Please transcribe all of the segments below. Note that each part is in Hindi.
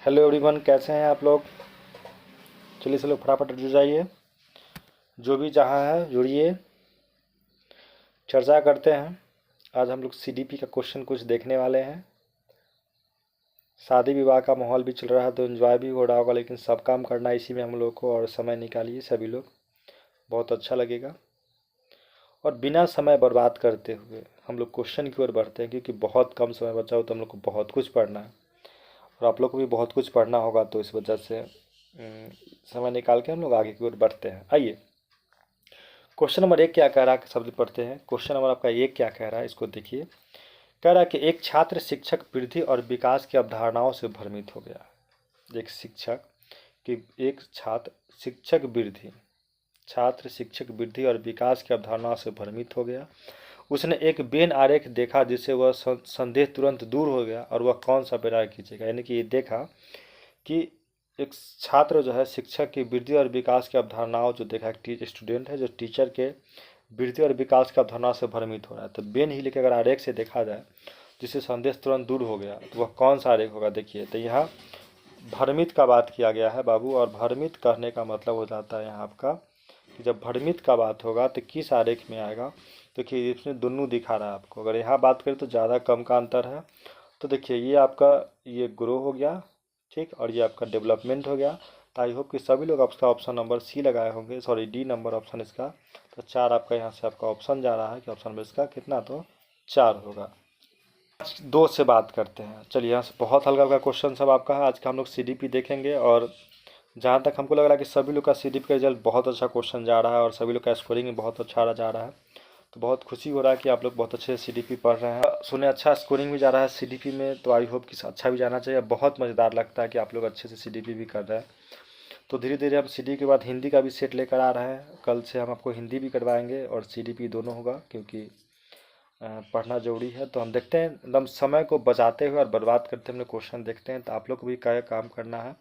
हेलो एवरीवन, कैसे हैं आप लोग। चलिए चलो फटाफट जुड़ जाइए। जो भी जहाँ है जुड़िए, चर्चा करते हैं। आज हम लोग सीडीपी का क्वेश्चन कुछ देखने वाले हैं। शादी विवाह का माहौल भी चल रहा है तो एंजॉय भी हो रहा होगा, लेकिन सब काम करना है इसी में हम लोग को, और समय निकालिए सभी लोग, बहुत अच्छा लगेगा। और बिना समय बर्बाद करते हुए हम लोग क्वेश्चन की ओर बढ़ते हैं, क्योंकि बहुत कम समय बचा हो तो हम लोग को बहुत कुछ पढ़ना है और आप लोग को भी बहुत कुछ पढ़ना होगा, तो इस वजह से समय निकाल के हम लोग आगे की ओर बढ़ते हैं। आइए, क्वेश्चन नंबर एक क्या कह रहा है, शब्द पढ़ते हैं। क्वेश्चन नंबर आपका एक क्या कह रहा है, इसको देखिए। कह रहा है कि एक छात्र शिक्षक वृद्धि और विकास की अवधारणाओं से भ्रमित हो गया। एक शिक्षक कि एक छात्र शिक्षक वृद्धि छात्र शिक्षक वृद्धि और विकास की अवधारणाओं से भ्रमित हो गया। उसने एक बेन आरेख देखा जिससे वह संदेह तुरंत दूर हो गया, और वह कौन सा बेन आरेख खींचेगा। यानी कि ये देखा कि एक छात्र जो है शिक्षक की वृद्धि और विकास की अवधारणाओं जो देखा, एक स्टूडेंट है जो टीचर के वृद्धि और विकास की अवधारणा से भ्रमित हो रहा है। तो बेन ही लेकर अगर आरेख से देखा जाए जिससे संदेश तुरंत दूर हो गया, तो वह कौन सा आरेख होगा। देखिए, तो यहाँ भ्रमित का बात किया गया है बाबू, और भ्रमित कहने का मतलब हो जाता है यहाँ आपका कि जब भ्रमित का बात होगा तो किस आरेख में आएगा। देखिए, इसमें दोनों दिखा रहा है आपको। अगर यहाँ बात करें तो ज़्यादा कम का अंतर है। तो देखिए, ये आपका ये ग्रो हो गया, ठीक, और ये आपका डेवलपमेंट हो गया। तो आई होप कि सभी लोग आपका ऑप्शन नंबर सी लगाए होंगे, सॉरी डी नंबर ऑप्शन इसका। तो 4 आपका यहाँ से आपका ऑप्शन जा रहा है कि ऑप्शन नंबर इसका कितना, तो 4 होगा। 2 से बात करते हैं। चलिए, यहाँ से बहुत हल्का हल्का क्वेश्चन सब आपका है। आज का हम लोग सीडीपी देखेंगे, और जहाँ तक हमको लग रहा है कि सभी लोग का सीडीपी का रिजल्ट बहुत अच्छा क्वेश्चन जा रहा है और सभी लोग का स्कोरिंग भी बहुत अच्छा जा रहा है। तो बहुत खुशी हो रहा है कि आप लोग बहुत अच्छे सीडीपी पढ़ रहे हैं। सुने अच्छा स्कोरिंग भी जा रहा है सीडीपी में, तो आई होप कि अच्छा भी जाना चाहिए। बहुत मज़ेदार लगता है कि आप लोग अच्छे से सीडीपी भी कर रहे हैं। तो धीरे धीरे हम सीडी के बाद हिंदी का भी सेट लेकर आ रहे हैं। कल से हम आपको हिंदी भी करवाएंगे और सीडीपी दोनों होगा, क्योंकि पढ़ना जरूरी है। तो हम देखते हैं, एकदम समय को बचाते हुए और बर्बाद करते हुए क्वेश्चन देखते हैं। तो आप लोग को भी क्या काम करना है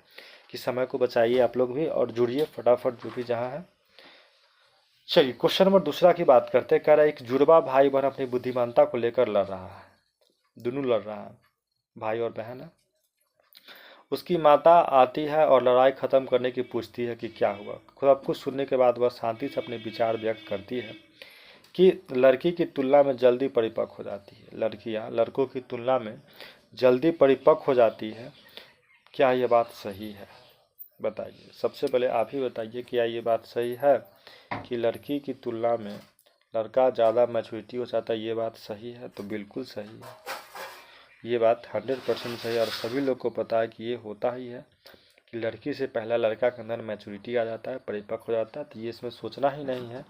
कि समय को बचाइए आप लोग भी, और जुड़िए फटाफट जो भी जहाँ है। चलिए, क्वेश्चन नंबर दूसरा की बात करते हैं। कह रहा है एक जुड़वा भाई बहन अपनी बुद्धिमानता को लेकर लड़ रहा है। दोनों लड़ रहा है, भाई और बहन है। उसकी माता आती है और लड़ाई खत्म करने की पूछती है कि क्या हुआ। सब कुछ सुनने के बाद वह शांति से अपने विचार व्यक्त करती है कि लड़की की तुलना में जल्दी परिपक्व हो जाती है। लड़कियां लड़कों की तुलना में जल्दी परिपक्व हो जाती है। क्या ये बात सही है, बताइए। सबसे पहले आप ही बताइए, क्या ये बात सही है कि लड़की की तुलना में लड़का ज़्यादा मैच्योरिटी हो जाता है। ये बात सही है? तो बिल्कुल सही है, ये बात 100% सही है। और सभी लोग को पता है कि ये होता ही है कि लड़की से पहला लड़का के अंदर मैच्योरिटी आ जाता है, परिपक्व हो जाता है। तो ये इसमें सोचना ही नहीं है,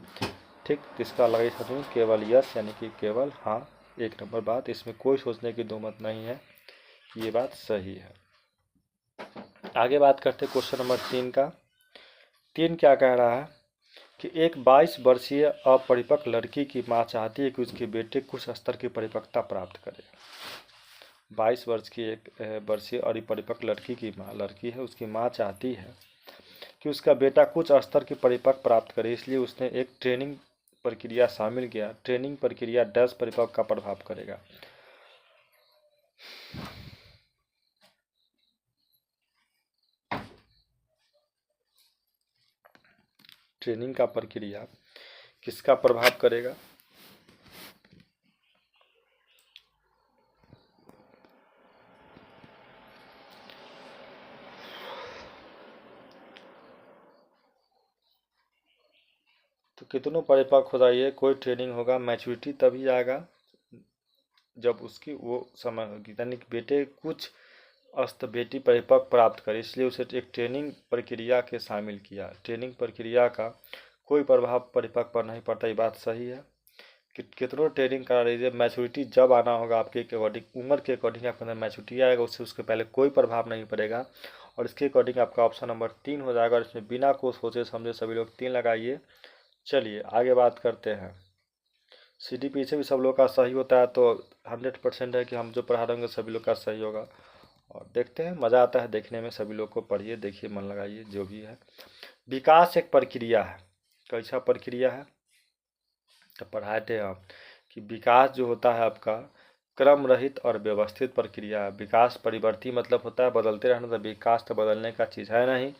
ठीक। तो इसका लगा सकते हैं केवल यस, यानी कि केवल हाँ, एक नंबर बात। इसमें कोई सोचने की दो मत नहीं है कि ये बात सही है। आगे बात करते हैं क्वेश्चन नंबर 3 का। 3 क्या कह रहा है कि एक 22 वर्षीय अपरिपक्व लड़की की मां चाहती है कि उसके बेटे कुछ स्तर की परिपक्वता प्राप्त करे। 22 वर्ष की एक वर्षीय और परिपक्व लड़की की मां, लड़की है, उसकी मां चाहती है कि उसका बेटा कुछ स्तर की परिपक्व प्राप्त करे। इसलिए उसने एक ट्रेनिंग प्रक्रिया शामिल किया। ट्रेनिंग प्रक्रिया डैश परिपक्व का प्रभाव करेगा। ट्रेनिंग का प्रक्रिया किसका प्रभाव करेगा? तो कितनों परिपक्व हो जाइए, कोई ट्रेनिंग होगा, मैच्योरिटी तभी आएगा जब उसकी वो समय होगी। यानी कि बेटे कुछ बेटी परिपक्व प्राप्त करे, इसलिए उसे एक ट्रेनिंग प्रक्रिया के शामिल किया। ट्रेनिंग प्रक्रिया का कोई प्रभाव परिपक्व पर नहीं पड़ता। ये बात सही है कि कितनों ट्रेनिंग करा लीजिए, मैच्योरिटी जब आना होगा आपके अकॉर्डिंग, उम्र के अकॉर्डिंग आपके अंदर मैच्योरिटी आएगा, उससे उसके पहले कोई प्रभाव नहीं पड़ेगा। और इसके अकॉर्डिंग आपका ऑप्शन नंबर 3 हो जाएगा। और इसमें बिना कुछ सोचे समझे सभी लोग 3 लगाइए। चलिए आगे बात करते हैं। सीडी पीछे भी सब लोग का सही होता है, तो 100% है कि हम जो पढ़ा रहे होंगे सभी लोग का सही होगा। और देखते हैं, मज़ा आता है देखने में। सभी लोग को पढ़िए, देखिए, मन लगाइए, जो भी है। विकास एक प्रक्रिया है। कैसा प्रक्रिया है? तो पढ़ाए थे आप कि विकास जो होता है आपका, क्रम रहित और व्यवस्थित प्रक्रिया। विकास परिवर्ती मतलब होता है बदलते रहना, तो विकास तो बदलने का चीज़ है नहीं।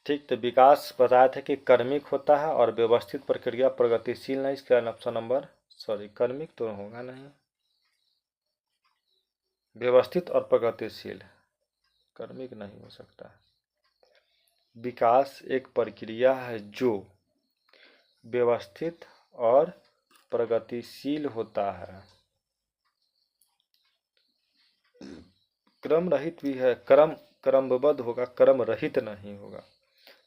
ठीक, तो विकास बताया था कि क्रमिक होता है और व्यवस्थित प्रक्रिया प्रगतिशील नहीं। इसका ऑप्शन नंबर क्रमिक तो होगा नहीं, व्यवस्थित और प्रगतिशील, क्रमिक नहीं हो सकता। विकास एक प्रक्रिया है जो व्यवस्थित और प्रगतिशील होता है। क्रम रहित भी है, क्रमबद्ध होगा, क्रम रहित नहीं होगा।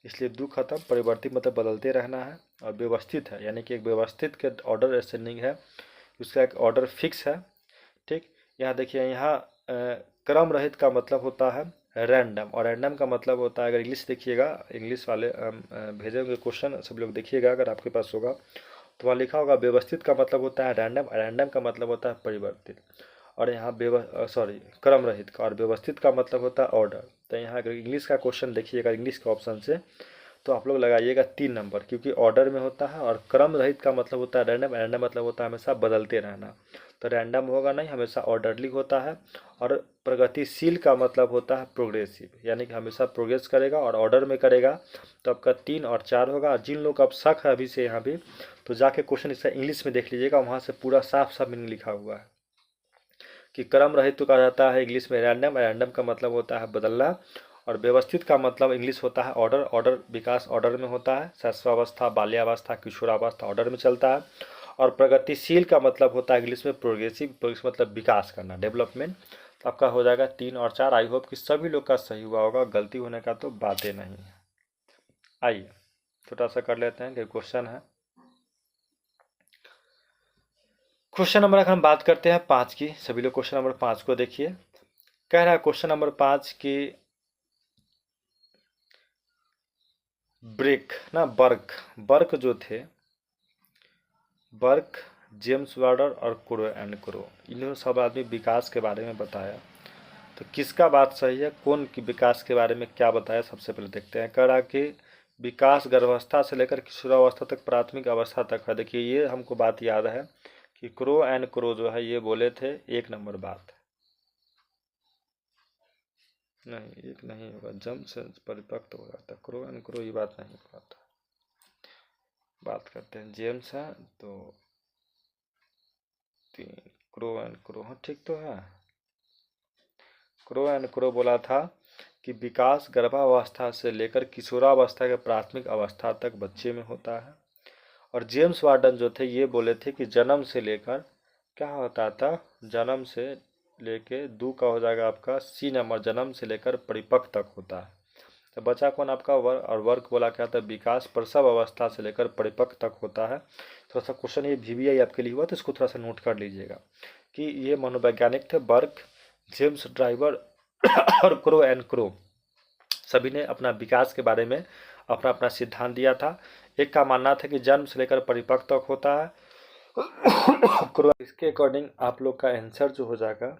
इसलिए दो खत्म। परिवर्तित मतलब बदलते रहना है, और व्यवस्थित है यानी कि एक व्यवस्थित के ऑर्डर असेंडिंग है, उसका एक ऑर्डर फिक्स है। ठीक, यहाँ देखिए, यहाँ क्रम रहित का मतलब होता है रैंडम, और रैंडम का मतलब होता है, अगर इंग्लिश देखिएगा, इंग्लिश वाले भेजे हुए क्वेश्चन सब लोग देखिएगा, अगर आपके पास होगा तो वहाँ लिखा होगा व्यवस्थित का मतलब होता है रैंडम, रैंडम का मतलब होता है परिवर्तित। और यहाँ क्रम रहित का और व्यवस्थित का मतलब होता है ऑर्डर। तो यहाँ अगर इंग्लिश का क्वेश्चन देखिएगा इंग्लिश के ऑप्शन से, तो आप लोग लगाइएगा 3 नंबर, क्योंकि ऑर्डर में होता है। और क्रम रहित का मतलब होता है रैंडम, रैंडम मतलब होता है हमेशा बदलते रहना, तो रैंडम होगा नहीं, हमेशा ऑर्डरली होता है। और प्रगतिशील का मतलब होता है प्रोग्रेसिव, यानी कि हमेशा प्रोग्रेस करेगा और ऑर्डर में करेगा। तो आपका 3 और 4 होगा। जिन लोग का अब शक है अभी से यहाँ भी, तो जाके क्वेश्चन इसका इंग्लिश में देख लीजिएगा, वहाँ से पूरा साफ साफ मीनिंग लिखा हुआ है कि क्रम रहित तो कहा जाता है इंग्लिश में रैंडम, रैंडम का मतलब होता है बदलना। और व्यवस्थित का मतलब इंग्लिश होता है ऑर्डर, ऑर्डर विकास ऑर्डर में होता है, शैशवावस्था, बाल्यावस्था, किशोरावस्था ऑर्डर में चलता है। और प्रगतिशील का मतलब होता है इंग्लिश में प्रोग्रेसिव, प्रोग्रेस मतलब विकास करना, डेवलपमेंट। तो आपका हो जाएगा 3 और 4। आई होप कि सभी लोग का सही हुआ होगा, गलती होने का तो बातें नहीं है। आइए छोटा सा कर लेते हैं कि क्वेश्चन है। क्वेश्चन नंबर हम बात करते हैं 5 की। सभी लोग क्वेश्चन नंबर 5 को देखिए। कह रहा है क्वेश्चन नंबर 5 की ब्रेक ना बर्क जो थे, बर्क, जेम्स वार्डर और क्रो एंड क्रो, इन्होंने सब आदमी विकास के बारे में बताया। तो किसका बात सही है, कौन की विकास के बारे में क्या बताया, सबसे पहले देखते हैं। कह रहा कि विकास गर्भावस्था से लेकर किशोरावस्था तक प्राथमिक अवस्था तक है। देखिए ये हमको बात याद है कि क्रो एंड क्रो जो है ये बोले थे 1 नंबर बात। नहीं, एक नहीं होगा, जम से परिपक्व हो जाता है, क्रो एंड क्रो ये बात नहीं होता। बात करते हैं जेम्स है तो 3, क्रो एंड क्रो, हाँ ठीक तो है। क्रो एंड क्रो बोला था कि विकास गर्भावस्था से लेकर किशोरावस्था के प्राथमिक अवस्था तक बच्चे में होता है। और जेम्स वार्डन जो थे ये बोले थे कि जन्म से लेकर क्या होता था, जन्म से लेके 2 का हो जाएगा आपका C नंबर, जन्म से लेकर परिपक्व तक होता है। तो बचा कौन आपका वर्क, और वर्क बोला क्या था, विकास प्रसव अवस्था से लेकर परिपक्व तक होता है। थोड़ा सा क्वेश्चन ये VBI आपके लिए हुआ, तो इसको थोड़ा सा नोट कर लीजिएगा कि ये मनोवैज्ञानिक थे बर्क, जेम्स ड्राइवर और क्रो एंड क्रो, सभी ने अपना विकास के बारे में अपना अपना सिद्धांत दिया था। एक का मानना था कि जन्म से लेकर परिपक्व तक होता है क्रो, इसके अकॉर्डिंग आप लोग का आंसर जो हो जाएगा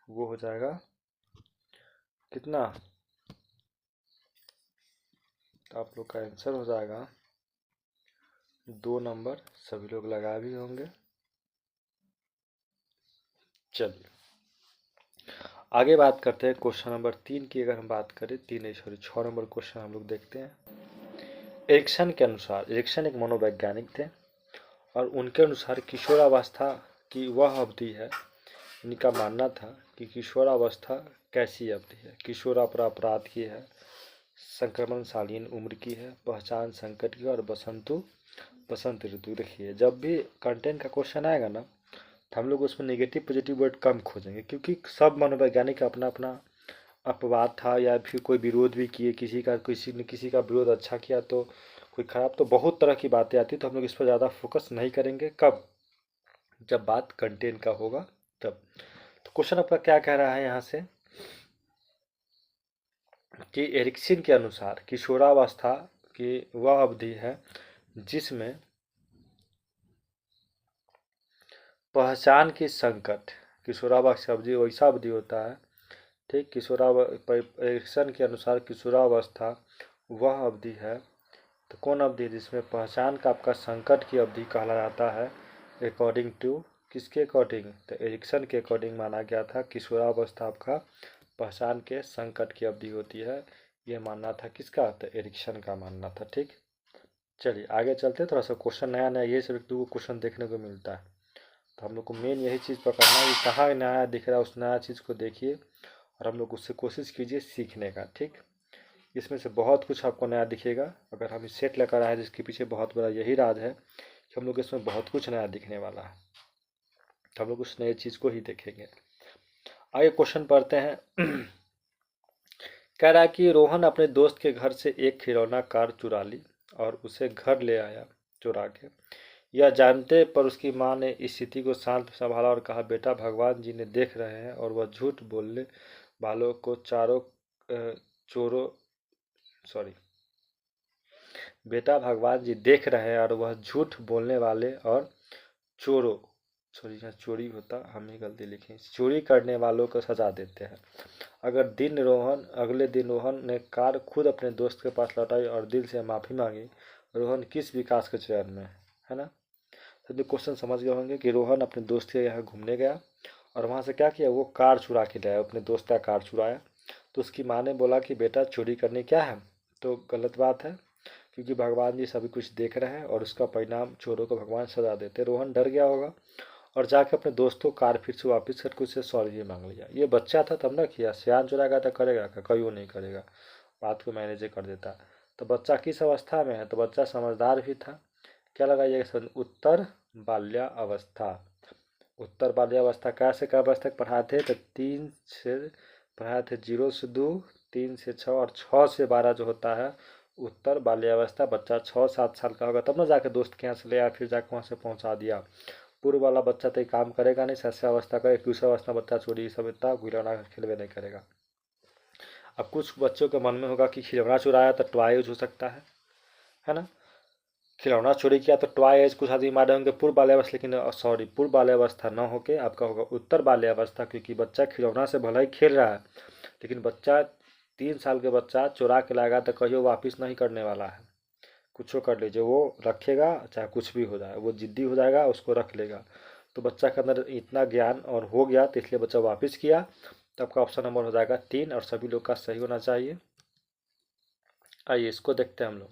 वो हो जाएगा कितना, तो आप लोग का आंसर हो जाएगा 2 नंबर। सभी लोग लगा भी होंगे। चलिए आगे बात करते हैं क्वेश्चन नंबर 3 की। अगर हम बात करें 3 नहीं सॉरी 6 नंबर क्वेश्चन हम लोग देखते हैं। एरिक्सन के अनुसार, एरिक्सन एक मनोवैज्ञानिक थे और उनके अनुसार किशोरावस्था की वह अवधि है, इनका मानना था कि किशोरावस्था कैसी अवधि है, किशोरापराध की है, संक्रमणशालीन उम्र की है, पहचान संकट की, और बसंत ऋतु। देखिए जब भी कंटेंट का क्वेश्चन आएगा ना, तो हम लोग उसमें नेगेटिव पॉजिटिव वर्ड कम खोजेंगे, क्योंकि सब मनोवैज्ञानिक का अपना अपना अपवाद था, या फिर कोई विरोध भी किए, किसी ने किसी का विरोध अच्छा किया तो कोई खराब, तो बहुत तरह की बातें आती, तो हम लोग इस पर ज़्यादा फोकस नहीं करेंगे। कब, जब बात कंटेंट का होगा तब। तो क्वेश्चन आपका क्या कह रहा है यहाँ से कि एरिक्सन के अनुसार किशोरावस्था की वह अवधि है जिसमें पहचान की संकट, किशोरावस्था अवधि वैसा अवधि होता है, ठीक, एरिक्सन के अनुसार किशोरावस्था वह अवधि है, तो कौन अवधि जिसमें पहचान का आपका संकट की अवधि कहला जाता है, अकॉर्डिंग टू किसके अकॉर्डिंग? तो एरिक्सन के अकॉर्डिंग माना गया था किशोरावस्था आपका पहचान के संकट की अवधि होती है। ये मानना था किसका? तो एरिक्सन का मानना था। ठीक, चलिए आगे चलते हैं। थोड़ा सा क्वेश्चन नया नया ये सब 1-2 क्वेश्चन देखने को मिलता है, तो हम लोग को मेन यही चीज़ पकड़ना है कि कहाँ नया दिख रहा है, उस नया चीज़ को देखिए और हम लोग उससे कोशिश कीजिए सीखने का। ठीक, इसमें से बहुत कुछ आपको नया दिखेगा अगर हम इस सेट लेकर आए, जिसके पीछे बहुत बड़ा यही राज है कि हम लोग इसमें बहुत कुछ नया दिखने वाला है, तो हम लोग उस नए चीज़ को ही देखेंगे। आगे क्वेश्चन पढ़ते हैं। कह रहा है कि रोहन अपने दोस्त के घर से एक खिलौना कार चुरा ली और उसे घर ले आया चुरा के। यह जानते पर उसकी माँ ने स्थिति को शांत संभाला और कहा, बेटा भगवान जी ने देख रहे हैं और वह झूठ बोलने वालों को चोरों सॉरी बेटा भगवान जी देख रहे हैं और वह झूठ बोलने वाले और चोरों सॉरी यहाँ चोरी होता, हम ही गलती लिखे, चोरी करने वालों को सजा देते हैं। अगले दिन रोहन ने कार खुद अपने दोस्त के पास लौटाई और दिल से माफ़ी मांगी। रोहन किस विकास के चरण में है ना? तो क्वेश्चन समझ गए होंगे कि रोहन अपने दोस्त के यहाँ घूमने गया और वहाँ से क्या किया, वो कार चुरा के लाया, अपने दोस्त का कार चुराया। तो उसकी माँ ने बोला कि बेटा चोरी करनी क्या है, तो गलत बात है क्योंकि भगवान जी सभी कुछ देख रहे हैं और उसका परिणाम चोरों को भगवान सजा देते। रोहन डर गया होगा और जाके अपने दोस्तों कार फिर से वापस करके उससे सॉरी भी मांग लिया। ये बच्चा था तब ना किया, सियान चुराएगा तो करेगा क्या? कभी वो नहीं करेगा, बात को मैनेज कर देता। तो बच्चा किस अवस्था में है? तो बच्चा समझदार भी था। क्या लगाइएगा? उत्तर बाल्यावस्था। उत्तर बाल्यावस्था कैसे कब अवस्था तक पढ़ाए थे? तो 3 से पढ़ाए थे, 0 से 2, 3 से 6 और 6 से 12 जो होता है उत्तर बाल्यावस्था। बच्चा 6-7 साल का होगा तब ना जाके दोस्त के यहाँ से ले आया, फिर जाके वहाँ से पहुँचा दिया। पूर्व वाला बच्चा तो काम करेगा नहीं, शैशवावस्था का, एक दूसरा अवस्था बच्चा चोरी सब इतना खिलौना खिलवे नहीं करेगा। अब कुछ बच्चों के मन में होगा कि खिलौना चुराया तो टॉय यूज हो सकता है ना? खिलौना चोरी किया तो टॉय एज कुछ आदमी मारे होंगे पूर्व बाल्यावस्था, लेकिन सॉरी पूर्व बाल्यावस्था न होके आपका होगा उत्तर बाल्यावस्था, क्योंकि बच्चा खिलौना से भले ही खेल रहा है लेकिन बच्चा 3 साल के बच्चा चुरा के लाएगा तो कहियो वापिस नहीं करने वाला है। कुछ कर लीजिए, वो रखेगा चाहे कुछ भी हो जाए, वो जिद्दी हो जाएगा, उसको रख लेगा। तो बच्चा के अंदर इतना ज्ञान और हो गया तो इसलिए बच्चा वापस किया। तो आपका ऑप्शन नंबर हो जाएगा 3 और सभी लोग का सही होना चाहिए। आइए इसको देखते हैं हम लोग।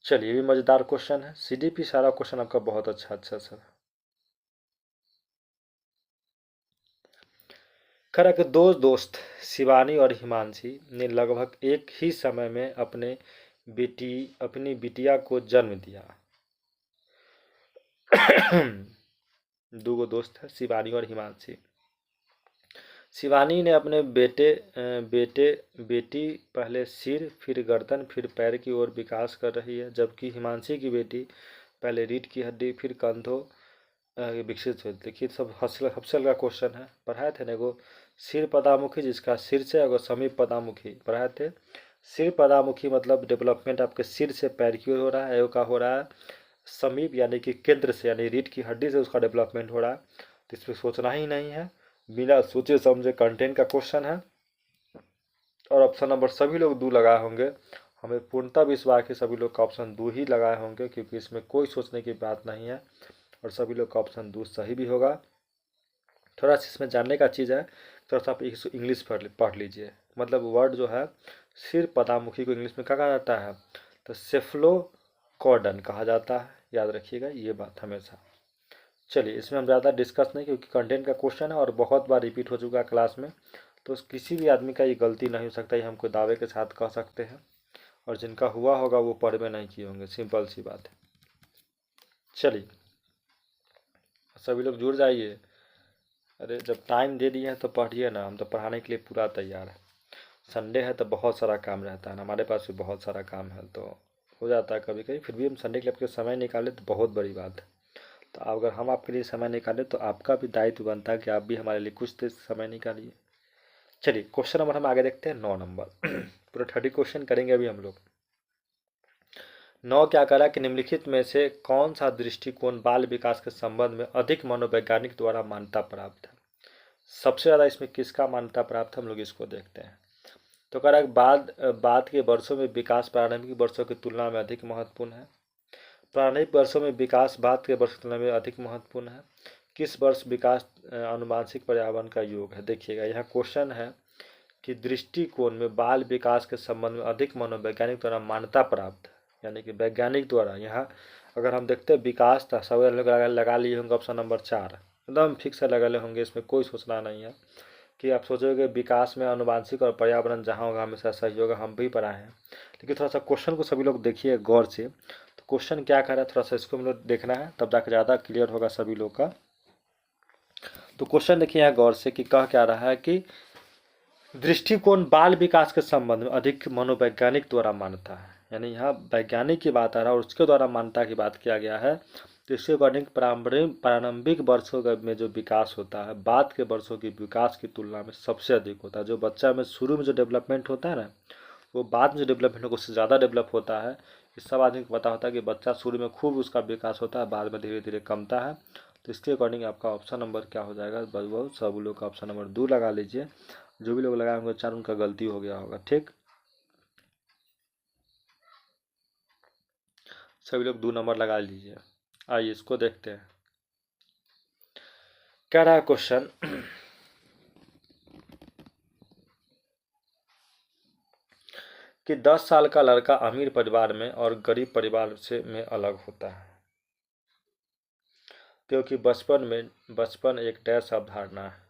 चलिए ये भी मज़ेदार क्वेश्चन है। सीडीपी सारा क्वेश्चन आपका बहुत अच्छा सर। खैर के 2 दोस्त शिवानी और हिमांशी ने लगभग एक ही समय में अपनी बिटिया को जन्म दिया। 2 दोस्त है, शिवानी और हिमांशी। शिवानी ने अपने बेटी पहले सिर फिर गर्दन फिर पैर की ओर विकास कर रही है, जबकि हिमांशी की बेटी पहले रीढ़ की हड्डी फिर कंधों विकसित हुई। देखिए सब हफ्सल का क्वेश्चन है, पढ़ाए थे ना वो सिर पदामुखी, जिसका सिर से अगर समीप पदामुखी पढ़ाए थे। सिर पदामुखी मतलब डेवलपमेंट आपके सिर से पैर की ओर हो रहा है, एवं का हो रहा है समीप यानी कि केंद्र से यानी रीढ़ की हड्डी से उसका डेवलपमेंट हो रहा है। तो इस पर सोचना ही नहीं है, बिना सोचे समझे कंटेंट का क्वेश्चन है। और ऑप्शन नंबर सभी लोग 2 लगाए होंगे, हमें पूर्णतः विश्वास है कि सभी लोग का ऑप्शन 2 ही लगाए होंगे, क्योंकि इसमें कोई सोचने की बात नहीं है और सभी लोग का ऑप्शन 2 सही भी होगा। थोड़ा सा इसमें जानने का चीज़ है, थोड़ा सा आप इंग्लिश पढ़ लीजिए। मतलब वर्ड जो है सिर पदामुखी को इंग्लिश में क्या कहा जाता है? तो सेफ्लोकॉर्डन कहा जाता है, याद रखिएगा ये बात हमेशा। चलिए इसमें हम ज़्यादा डिस्कस नहीं, क्योंकि कंटेंट का क्वेश्चन है और बहुत बार रिपीट हो चुका है क्लास में, तो किसी भी आदमी का ये गलती नहीं हो सकता, ये हमको दावे के साथ कह सकते हैं। और जिनका हुआ होगा वो पढ़ में नहीं किए होंगे, सिंपल सी बात है। चलिए सभी लोग जुड़ जाइए। अरे जब टाइम दे दिए हैं तो पढ़िए ना, हम तो पढ़ाने के लिए पूरा तैयार है। संडे है तो बहुत सारा काम रहता है ना, हमारे पास भी बहुत सारा काम है, तो हो जाता है कभी कभी, फिर भी हम संडे के लिए आपके समय निकाले तो बहुत बड़ी बात है। तो अगर हम आपके लिए समय निकालें तो आपका भी दायित्व बनता है कि आप भी हमारे लिए कुछ देर समय निकालिए। चलिए क्वेश्चन नंबर हम आगे देखते हैं, 9 नंबर। पूरा 30 क्वेश्चन करेंगे अभी हम लोग। 9 क्या करा कि निम्नलिखित में से कौन सा दृष्टिकोण बाल विकास के संबंध में अधिक मनोवैज्ञानिक द्वारा मान्यता प्राप्त है? सबसे ज़्यादा इसमें किसका मान्यता प्राप्त है, हम लोग इसको देखते हैं। तो कह रहा है बाद के वर्षों में विकास प्रारंभिक वर्षों की तुलना में अधिक महत्वपूर्ण है। प्रारंभिक वर्षों में विकास बाद के वर्षों की तुलना में अधिक महत्वपूर्ण है। किस वर्ष विकास आनुवंशिक पर्यावरण का योग है? देखिएगा यहाँ क्वेश्चन है कि दृष्टिकोण में बाल विकास के संबंध में अधिक मनोवैज्ञानिक द्वारा मान्यता प्राप्त है, यानी कि वैज्ञानिक द्वारा। यहाँ अगर हम देखते हैं विकास था, सब लोग लगा लिए होंगे ऑप्शन नंबर 4, एकदम फिक्स से लगा ले होंगे, इसमें कोई सोचना नहीं है कि आप सोचोगे विकास में आनुवंशिक और पर्यावरण जहाँ होगा हमेशा सही होगा, हम भी पढ़ाए हैं। लेकिन थोड़ा सा क्वेश्चन को सभी लोग देखिए गौर से, तो क्वेश्चन क्या कह रहा है थोड़ा सा इसको हम लोग देखना है, तब जाकर ज़्यादा क्लियर होगा सभी लोग का। तो क्वेश्चन देखिए यहाँ गौर से कि कह क्या रहा है कि दृष्टिकोण बाल विकास के संबंध में अधिक मनोवैज्ञानिक द्वारा मान्यता है, यानी यहाँ वैज्ञानिक की बात आ रहा है और उसके द्वारा मान्यता की बात किया गया है। तो इसके अकॉर्डिंग प्रारंभिक वर्षों में जो विकास होता है बाद के वर्षों की विकास की तुलना में सबसे अधिक होता है। जो बच्चा में शुरू में जो डेवलपमेंट होता है ना, वो बाद में जो डेवलपमेंट होगा उससे ज़्यादा डेवलप होता है। इस सब आदमी को पता होता है कि बच्चा शुरू में खूब उसका विकास होता है, बाद में धीरे धीरे कमता है। तो इसके अकॉर्डिंग आपका ऑप्शन नंबर क्या हो जाएगा? बहुत सब लोग का ऑप्शन नंबर 2 लगा लीजिए। जो भी लोग लगाए होंगे 4 उनका गलती हो गया होगा। ठीक, सभी लोग 2 नंबर लगा लीजिए। आइए इसको देखते हैं। क्या रहा क्वेश्चन कि 10 साल का लड़का अमीर परिवार में और गरीब परिवार से में अलग होता है क्योंकि बचपन एक डैश अवधारणा है।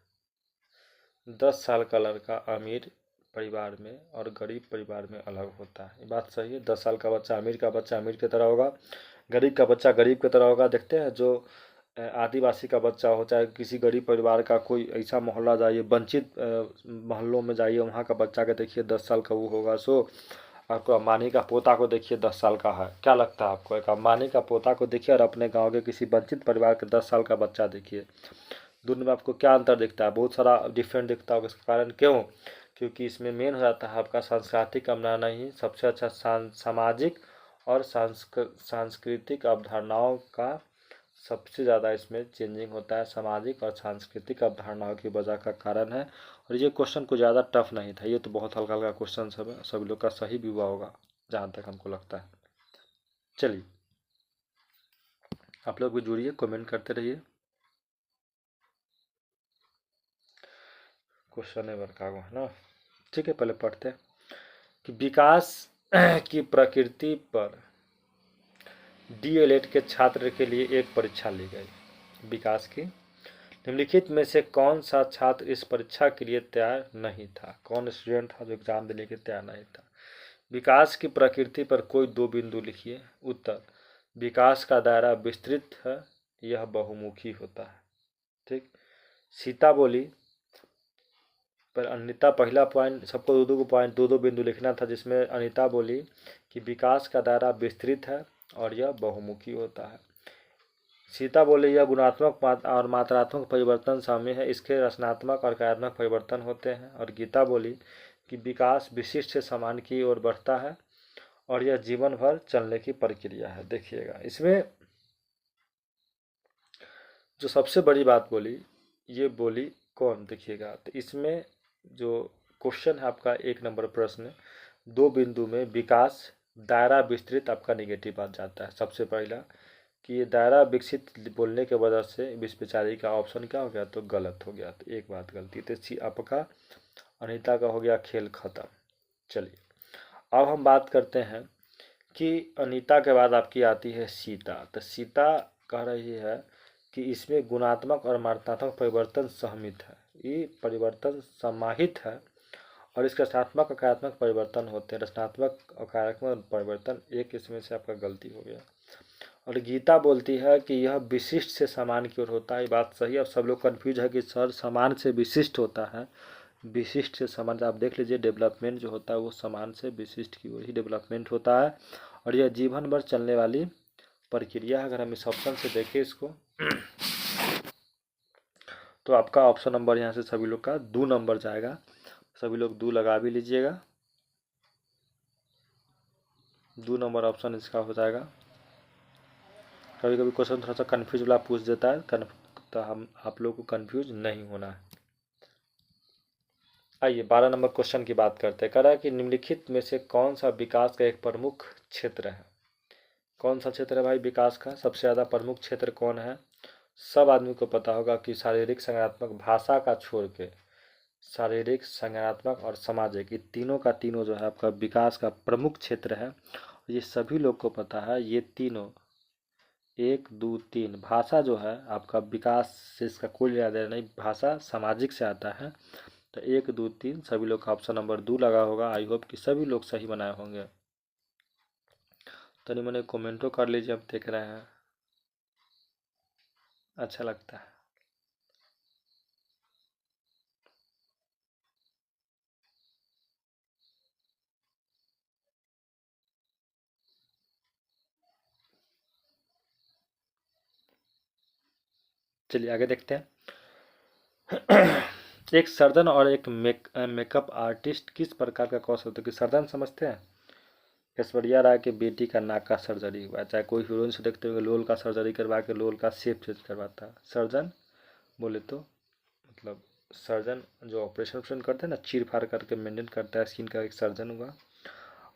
10 साल का लड़का अमीर परिवार में और गरीब परिवार में अलग होता है। ये बात सही है। 10 साल का बच्चा अमीर की तरह होगा, गरीब का बच्चा गरीब की तरह होगा। देखते हैं जो आदिवासी का बच्चा हो, चाहे किसी गरीब परिवार का कोई ऐसा मोहल्ला जाइए, वंचित मोहल्लों में जाइए, वहाँ का बच्चा के देखिए 10 साल का वो होगा। सो आपको अंबानी का पोता को देखिए 10 साल का है, क्या लगता है आपको? एक अंबानी का पोता को देखिए और अपने गांव के किसी वंचित परिवार के 10 साल का बच्चा देखिए, दोनों में आपको क्या अंतर दिखता है? बहुत सारा डिफरेंट दिखता होगा। इसका कारण क्यों? क्योंकि इसमें मेन हो जाता है आपका सांस्कृतिक अपनाना ही सबसे अच्छा सामाजिक और सांस्कृतिक अवधारणाओं का सबसे ज़्यादा इसमें चेंजिंग होता है, सामाजिक और सांस्कृतिक अवधारणाओं की वजह का कारण है। और ये क्वेश्चन को ज़्यादा टफ नहीं था, ये तो बहुत हल्का हल्का क्वेश्चन सब है, सभी लोग का सही भी हुआ होगा जहाँ तक हमको लगता है। चलिए आप लोग भी जुड़िए, कमेंट करते रहिए। क्वेश्चन है वर्का हुआ है ना, ठीक है। पहले पढ़ते हैं कि विकास की प्रकृति पर डीएलएड के छात्र के लिए एक परीक्षा ली गई। विकास की निम्नलिखित में से कौन सा छात्र इस परीक्षा के लिए तैयार नहीं था? कौन स्टूडेंट था जो एग्जाम देने के तैयार नहीं था? विकास की प्रकृति पर कोई 2 बिंदु लिखिए। उत्तर, विकास का दायरा विस्तृत है, यह बहुमुखी होता है। ठीक, सीता बोली पर अनिता पहला पॉइंट, सबको 2-2 पॉइंट 2-2 बिंदु लिखना था, जिसमें अनिता बोली कि विकास का दायरा विस्तृत है और यह बहुमुखी होता है। सीता बोले यह गुणात्मक और मात्रात्मक परिवर्तन शामिल है, इसके रचनात्मक और कार्यात्मक परिवर्तन होते हैं। और गीता बोली कि विकास विशिष्ट से समान की ओर बढ़ता है और यह जीवन भर चलने की प्रक्रिया है। देखिएगा इसमें जो सबसे बड़ी बात बोली, ये बोली कौन? देखिएगा तो इसमें जो क्वेश्चन है आपका 1 नंबर प्रश्न, 2 बिंदु में विकास दायरा विस्तृत आपका निगेटिव बात जाता है। सबसे पहला कि ये दायरा विकसित बोलने के वजह से इस बेचारी का ऑप्शन क्या हो गया? तो गलत हो गया। तो एक बात गलती, तो आपका अनीता का हो गया खेल खत्म। चलिए अब हम बात करते हैं कि अनीता के बाद आपकी आती है सीता। तो सीता कह रही है कि इसमें गुणात्मक और मात्रात्मक परिवर्तन सहमित है, ये परिवर्तन समाहित है और इसके रचनात्मक और कार्यात्मक परिवर्तन होते हैं। रचनात्मक और कार्यात्मक परिवर्तन एक, इसमें से आपका गलती हो गया। और गीता बोलती है कि यह विशिष्ट से समान की ओर होता है। ये बात सही है। अब सब लोग कन्फ्यूज है कि सर समान से विशिष्ट होता है, विशिष्ट से समान। आप देख लीजिए डेवलपमेंट जो होता है वो समान से विशिष्ट की ओर ही डेवलपमेंट होता है और यह जीवन भर चलने वाली प्रक्रिया है। अगर हम इस ऑप्शन से देखें इसको तो आपका ऑप्शन नंबर यहाँ से सभी लोग का 2 नंबर जाएगा। सभी लोग 2 लगा भी लीजिएगा, 2 नंबर ऑप्शन इसका हो जाएगा। कभी कभी क्वेश्चन थोड़ा सा कन्फ्यूज वाला पूछ देता है, तो हम आप लोग को कन्फ्यूज नहीं होना है। आइए 12 नंबर क्वेश्चन की बात करते हैं। कह रहा है कि निम्नलिखित में से कौन सा विकास का एक प्रमुख क्षेत्र है? कौन सा क्षेत्र है भाई विकास का? सबसे ज़्यादा प्रमुख क्षेत्र कौन है? सब आदमी को पता होगा कि शारीरिक, संज्ञानात्मक, भाषा का छोड़ के शारीरिक, संज्ञानात्मक और सामाजिक, ये तीनों का तीनों जो है आपका विकास का प्रमुख क्षेत्र है। ये सभी लोग को पता है। ये तीनों, एक दो तीन, भाषा जो है आपका विकास से इसका कोई लेना देना नहीं, भाषा सामाजिक से आता है। तो एक दो तीन सभी लोग का ऑप्शन नंबर 2 लगा होगा। आई होप कि सभी लोग सही बनाए होंगे। तो मैंने कमेंटो कर लीजिए, अब देख रहे हैं, अच्छा लगता है। चलिए आगे देखते हैं। एक सर्जन और एक मेकअप आर्टिस्ट किस प्रकार का कौशल होता है? कि सर्जन समझते हैं, ऐश्वर्या राय के बेटी का नाक का सर्जरी हुआ, चाहे कोई हीरोइन से देखते हुए लोल का सर्जरी करवा के लोल का शेप चेंज करवाता है। सर्जन बोले तो मतलब सर्जन जो ऑपरेशन ऑपरेशन करते हैं ना, चीर फाड़ करके मेंटेन करता है स्किन का, एक सर्जन हुआ।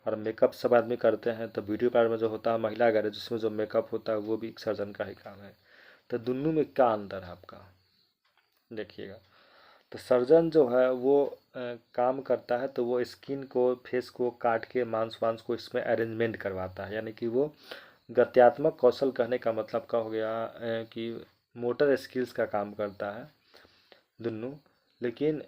और मेकअप सब आदमी करते हैं, तो ब्यूटी पार्लर में जो होता है महिला गैरेज, जिसमें जो मेकअप होता है वो भी एक सर्जन का ही काम है। तो दोनों में क्या अंतर है आपका देखिएगा। तो सर्जन जो है वो काम करता है, तो वो स्किन को, फेस को काट के मांस वांस को इसमें अरेंजमेंट करवाता है, यानी कि वो गत्यात्मक कौशल कहने का मतलब का हो गया कि मोटर स्किल्स का काम करता है दोनों। लेकिन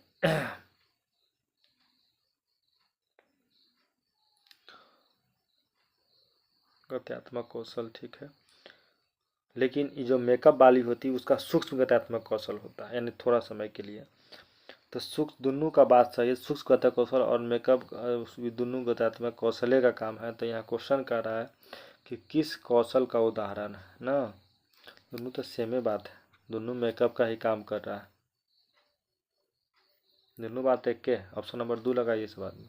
गत्यात्मक कौशल ठीक है, लेकिन ये जो मेकअप वाली होती है उसका सूक्ष्म गत्यात्मक कौशल होता है, यानी थोड़ा समय के लिए। तो सूक्ष्म दोनों का बात सही है, सूक्ष्म गत्या कौशल और मेकअप दोनों गत्यात्मक कौशल्य का काम है। तो यहाँ क्वेश्चन कर रहा है कि किस कौशल का उदाहरण है ना, दोनों तो सेम ही बात है, दोनों मेकअप का ही काम कर रहा है, दोनों बात एक के। ऑप्शन नंबर 2 लगाइए इस बात में।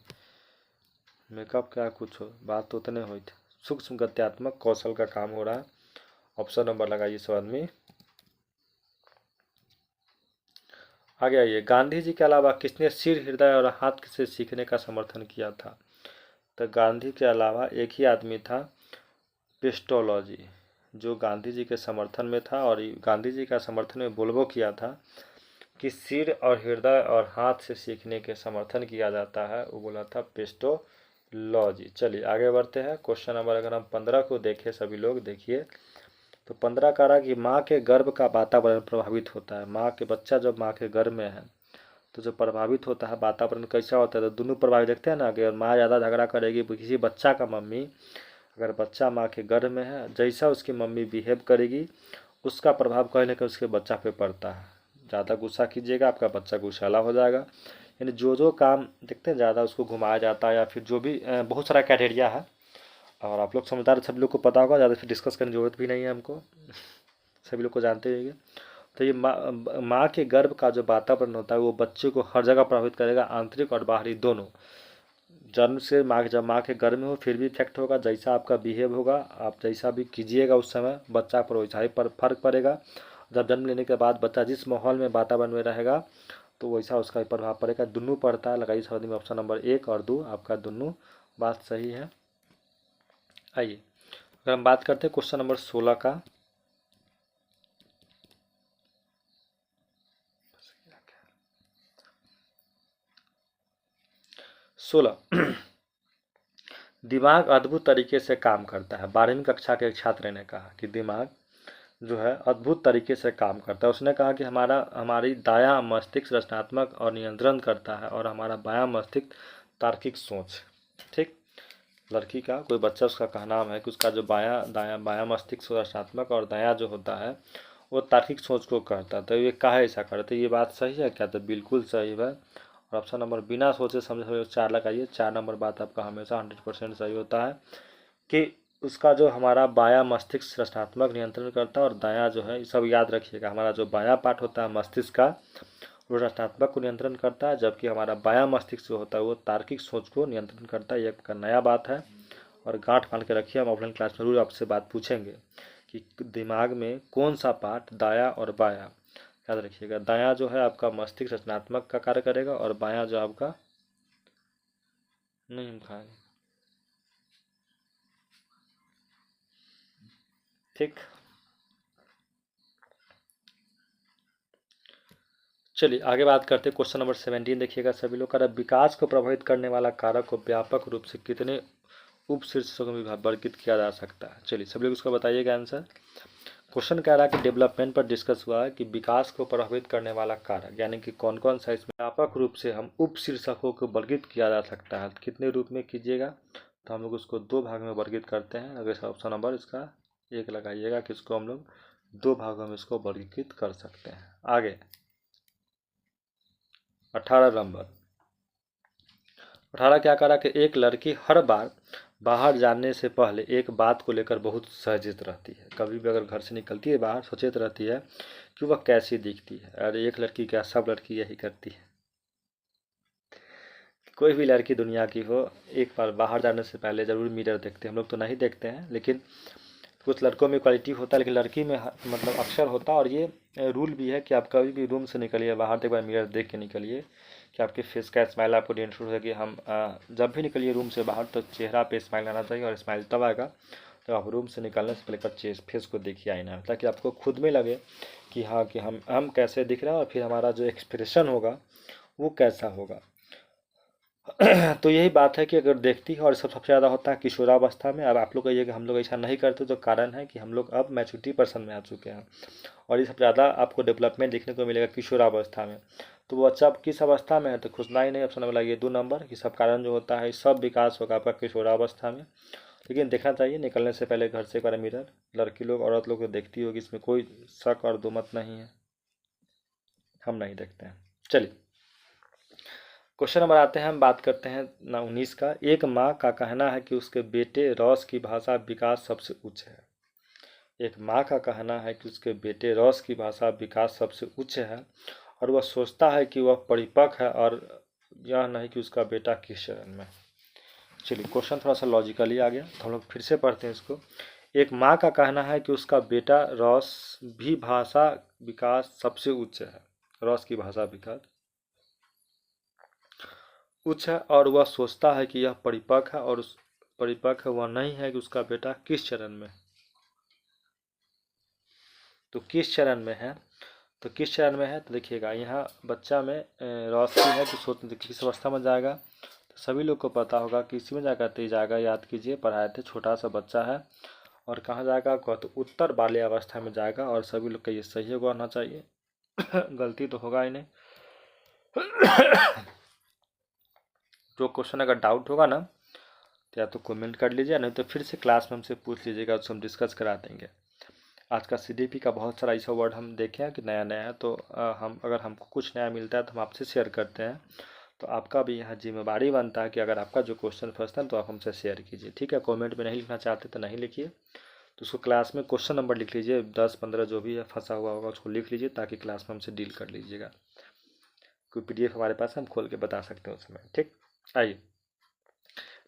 मेकअप क्या कुछ हो, बात तो उतने हुई थी, सूक्ष्म गत्यात्मक कौशल का काम हो रहा है। ऑप्शन नंबर लगाइए इस बात में। आगे आइए, गांधी जी के अलावा किसने सिर, हृदय और हाथ से सीखने का समर्थन किया था? तो गांधी के अलावा एक ही आदमी था, पेस्टोलॉजी, जो गांधी जी के समर्थन में था, और गांधी जी का समर्थन में बोल्बो किया था कि सिर और हृदय और हाथ से सीखने के समर्थन किया जाता है, वो बोला था पेस्टोलॉजी। चलिए आगे बढ़ते हैं। क्वेश्चन नंबर अगर हम 15 को देखें, सभी लोग देखिए, तो 15 कह रहा कि माँ के गर्भ का वातावरण प्रभावित होता है। माँ के, बच्चा जब माँ के गर्भ में है तो जो प्रभावित होता है वातावरण कैसा होता है? तो दोनों प्रभावित देखते हैं ना, अगर माँ ज़्यादा झगड़ा करेगी किसी बच्चा का मम्मी, अगर बच्चा माँ के गर्भ में है, जैसा उसकी मम्मी बिहेव करेगी उसका प्रभाव कहीं ना कहीं उसके बच्चा पे पड़ता है। ज़्यादा गुस्सा कीजिएगा आपका बच्चा गुस्साला हो जाएगा, यानी जो जो काम देखते हैं ज़्यादा उसको घुमाया जाता है, या फिर जो भी बहुत सारा क्राइटेरिया है, और आप लोग समझदार सभी लोग को पता होगा, ज़्यादा फिर डिस्कस करने की जरूरत भी नहीं है हमको, सभी लोग को जानते होंगे। तो ये माँ के गर्भ का जो वातावरण होता है वो बच्चे को हर जगह प्रभावित करेगा, आंतरिक और बाहरी दोनों। जन्म से माँ, जब माँ के गर्भ में हो फिर भी इफेक्ट होगा, जैसा आपका बिहेव होगा, आप जैसा भी कीजिएगा उस समय बच्चा पर वैसा ही फर्क पड़ेगा। जब जन्म लेने के बाद बच्चा जिस माहौल में, वातावरण में रहेगा तो वैसा उसका ही प्रभाव पड़ेगा। दोनों पड़ता है, लगाइए शब्द में ऑप्शन नंबर 1 और 2, आपका दोनों बात सही है। आइए अगर हम बात करते हैं क्वेश्चन नंबर 16 का, 16 दिमाग अद्भुत तरीके से काम करता है। 12वीं कक्षा के एक छात्र ने कहा कि दिमाग जो है अद्भुत तरीके से काम करता है। उसने कहा कि हमारी दायां मस्तिष्क रचनात्मक और नियंत्रण करता है, और हमारा बायां मस्तिष्क तार्किक सोच। ठीक, लड़की का कोई बच्चा, उसका कहना है कि उसका जो बायां मस्तिष्क रचनात्मक और दायां जो होता है वो तार्किक सोच को कहता है। तो ये काहे ऐसा करते, ये बात सही है क्या? तो बिल्कुल सही है। और ऑप्शन नंबर बिना सोचे समझे 4 लगाइए। 4 नंबर बात आपका हमेशा 100% सही होता है कि उसका जो हमारा बायां मस्तिष्क रचनात्मक नियंत्रण करता है, और दायां जो है, सब याद रखिएगा, हमारा जो बायां पार्ट होता है मस्तिष्क का वो रचनात्मक को नियंत्रण करता है, जबकि हमारा बायां मस्तिष्क जो होता है वो तार्किक सोच को नियंत्रण करता है। ये आपका नया बात है, और गांठ बांध के रखिए, हम ऑफलाइन क्लास में जरूर आपसे बात पूछेंगे कि दिमाग में कौन सा पार्ट दायां और बायां, याद रखिएगा। दायां जो है आपका मस्तिष्क रचनात्मक का कार्य करेगा, और बायां जो आपका, नहीं हम खाएंगे, ठीक, चलिए आगे बात करते हैं। क्वेश्चन नंबर 17 देखिएगा सभी लोग। कर विकास को प्रभावित करने वाला कारक को व्यापक रूप से कितने उप शीर्षकों में वर्गीकृत किया जा सकता है? चलिए सभी लोग उसको बताइएगा आंसर। क्वेश्चन कह रहा है कि डेवलपमेंट पर डिस्कस हुआ है कि विकास को प्रभावित करने वाला कारक यानी कि कौन कौन सा इसमें व्यापक रूप से हम उप शीर्षकों को वर्गीकृत किया जा सकता है। कितने रूप में कीजिएगा, तो हम लोग उसको दो भाग में वर्गीकृत करते हैं। अगर ऑप्शन नंबर इसका एक लगाइएगा कि इसको हम लोग दो भागों में इसको वर्गीकृत कर सकते हैं। आगे 18 नंबर, 18 क्या करा कि एक लड़की हर बार बाहर जाने से पहले एक बात को लेकर बहुत सचेत रहती है। कभी भी अगर घर से निकलती है बाहर सचेत रहती है कि वह कैसी दिखती है। अरे एक लड़की क्या, सब लड़की यही करती है। कोई भी लड़की दुनिया की हो, एक बार बाहर जाने से पहले ज़रूर मिरर देखते हैं। हम लोग तो नहीं देखते हैं, लेकिन कुछ लड़कों में क्वालिटी होता है, लेकिन लड़की में मतलब अक्सर होता है। और ये रूल भी है कि आप कभी भी रूम से निकलिए बाहर तो एक बार मिरर देख के निकलिए कि आपके फेस का स्माइल आपको इंश्योर है कि हम जब भी निकलिए रूम से बाहर तो चेहरा पे स्माइल आना चाहिए। और स्माइल तब आएगा तो आप रूम से निकलने से पहले फेस को देखिए आईना में, ताकि आपको खुद में लगे कि हाँ कि हम कैसे दिख रहे हैं और फिर हमारा जो एक्सप्रेशन होगा वो कैसा होगा। तो यही बात है कि अगर देखती है, और सबसे ज़्यादा होता है किशोरावस्था में। अब आप लोग कहिए कि हम लोग ऐसा नहीं करते, तो कारण है कि हम लोग अब मैच्योरिटी पर्सन में आ चुके हैं। और ये सबसे ज़्यादा आपको डेवलपमेंट देखने को मिलेगा किशोरावस्था में। तो वो बच्चा किस अवस्था में है, तो खुशना ही नहीं। ऑप्शन नंबर लगाइए 2 नंबर कि सब कारण जो होता है सब विकास होगा आपका किशोरावस्था में। लेकिन देखना चाहिए निकलने से पहले घर से एक बार मिरर। लड़की लोग औरत लोग तो देखती होगी, इसमें कोई शक और दुमत नहीं है। हम नहीं देखते हैं। चलिए क्वेश्चन नंबर आते हैं, हम बात करते हैं 19 का। एक माँ का कहना है कि उसके बेटे रॉस की भाषा विकास सबसे उच्च है। एक माँ का कहना है कि उसके बेटे रॉस की भाषा विकास सबसे उच्च है और वह सोचता है कि वह परिपक्व है, और यह नहीं कि उसका बेटा किस चरण में। चलिए क्वेश्चन थोड़ा सा लॉजिकली आ गया, तो हम लोग फिर से पढ़ते हैं इसको। एक माँ का कहना है कि उसका बेटा रॉस भी भाषा विकास सबसे उच्च है। रॉस की भाषा विकास उच्च है और वह सोचता है कि यह परिपक्व है, और उस परिपक्व वह नहीं है कि उसका बेटा किस चरण में। तो किस चरण में है, तो किस चरण में है, तो देखिएगा यहाँ बच्चा में रोशनी है कि सोच किस अवस्था में जाएगा। तो सभी लोग को पता होगा कि इसी में जाकर तेज जाएगा। याद कीजिए पढ़ाए थे, छोटा सा बच्चा है और कहाँ जाएगा आपका, तो उत्तर बाल्यावस्था में जाएगा। और सभी लोग का ये सही होना चाहिए गलती तो होगा ही नहीं। जो क्वेश्चन अगर डाउट होगा ना तो या तो कमेंट कर लीजिए, नहीं तो फिर से क्लास में हमसे पूछ लीजिएगा, उसको हम डिस्कस करा देंगे। आज का सीडीपी का बहुत सारा ऐसा वर्ड हम देखे हैं कि नया नया है, तो हम अगर हमको कुछ नया मिलता है तो हम आपसे शेयर करते हैं। तो आपका भी यहाँ जिम्मेदारी बनता है कि अगर आपका जो क्वेश्चन फंसता है तो आप हमसे शेयर कीजिए। ठीक है, कमेंट में नहीं लिखना चाहते तो नहीं लिखिए, तो उसको क्लास में क्वेश्चन नंबर लिख लीजिए, 10-15 जो भी है फंसा हुआ होगा उसको लिख लीजिए, ताकि क्लास में हमसे डील कर लीजिएगा। कोई PDF हमारे पास हम खोल के बता सकते हैं उसमें। ठीक, आइए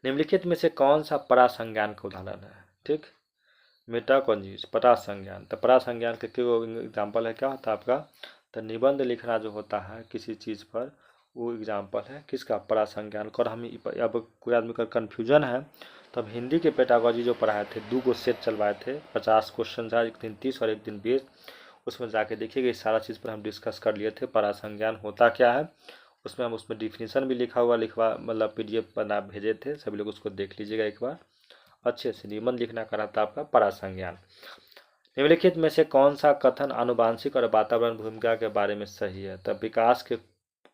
निम्नलिखित में से कौन सा परासंज्ञान का उदाहरण है। ठीक, मेटाकॉन्ज्यूज परासंज्ञान। तो परासंज्ञान के एग्जाम्पल है, क्या होता है आपका, तो निबंध लिखना जो होता है किसी चीज़ पर, वो एग्जाम्पल है किसका, परासंज्ञान का। और हम अब कोई आदमी का कन्फ्यूजन है तो हम हिंदी के पेडागोजी जो पढ़ाए थे 2 सेट चलवाए थे, 50 क्वेश्चन था, एक दिन 30 और एक दिन 20। उसमें जाके देखिएगा इस सारा चीज़ पर हम डिस्कस कर लिए थे। परासंज्ञान होता क्या है, उसमें हम उसमें डिफिनीसन भी लिखा हुआ मतलब PDF बना भेजे थे, सभी लोग उसको देख लीजिएगा एक बार अच्छे से। निबंध लिखना कराता आपका परासंज्ञान। निम्नलिखित में से कौन सा कथन आनुवांशिक और वातावरण भूमिका के बारे में सही है। तब विकास के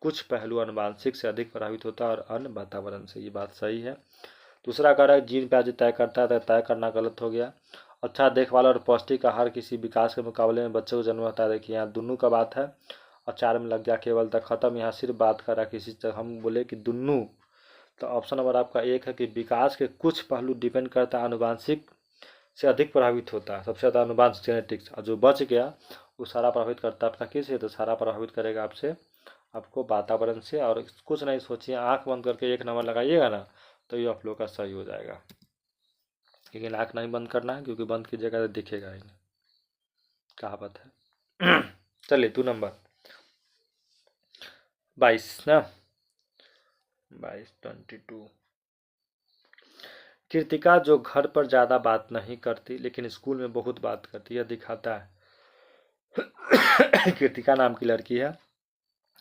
कुछ पहलू आनुवांशिक से अधिक प्रभावित होता है और अन्य वातावरण से, ये बात सही है। दूसरा कारक जीन प्याज तय करता है, तो तय करना गलत हो गया। अच्छा देखभाल और पौष्टिक आहार किसी विकास के मुकाबले में बच्चे को जन्म होता है, देखिए यहाँ दोनों का बात है और 4 में लग गया केवल तक खत्म। यहाँ सिर्फ बात करा किसी तक हम बोले कि दोनों। तो ऑप्शन नंबर आपका एक है कि विकास के कुछ पहलू डिपेंड करता है, आनुवांशिक से अधिक प्रभावित होता है, सबसे ज़्यादा अनुवांशिक जेनेटिक्स। और जो बच गया वो सारा प्रभावित करता है आपका किस है, तो सारा प्रभावित करेगा आपसे आपको वातावरण से। और कुछ नहीं सोचिए, आंख बंद करके 1 नंबर लगाइएगा ना तो ये आप लोग का सही हो जाएगा। लेकिन आंख नहीं बंद करना है, क्योंकि बंद कीजिएगा तो दिखेगा ही नहीं, कहावत है। चलिए 2 नंबर 22 ना, 22 22 कृतिका जो घर पर ज़्यादा बात नहीं करती लेकिन स्कूल में बहुत बात करती है, दिखाता है। कृतिका नाम की लड़की है,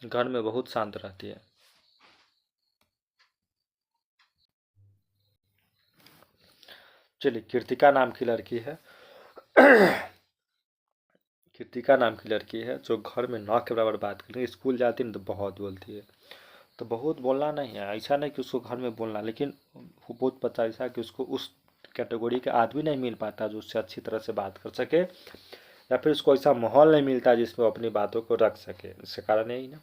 घर में बहुत शांत रहती है। चलिए, कृतिका नाम की लड़की है। कृतिका नाम की लड़की है जो घर में 9 के बराबर बात करती है, स्कूल जाती है ना तो बहुत बोलती है। तो बहुत बोलना नहीं है, ऐसा नहीं कि उसको घर में बोलना, लेकिन वो बहुत बच्चा ऐसा है कि उसको उस कैटेगरी का आदमी नहीं मिल पाता जो उससे अच्छी तरह से बात कर सके, या फिर उसको ऐसा माहौल नहीं मिलता जिसमें वो अपनी बातों को रख सके। इसके कारण यही ना।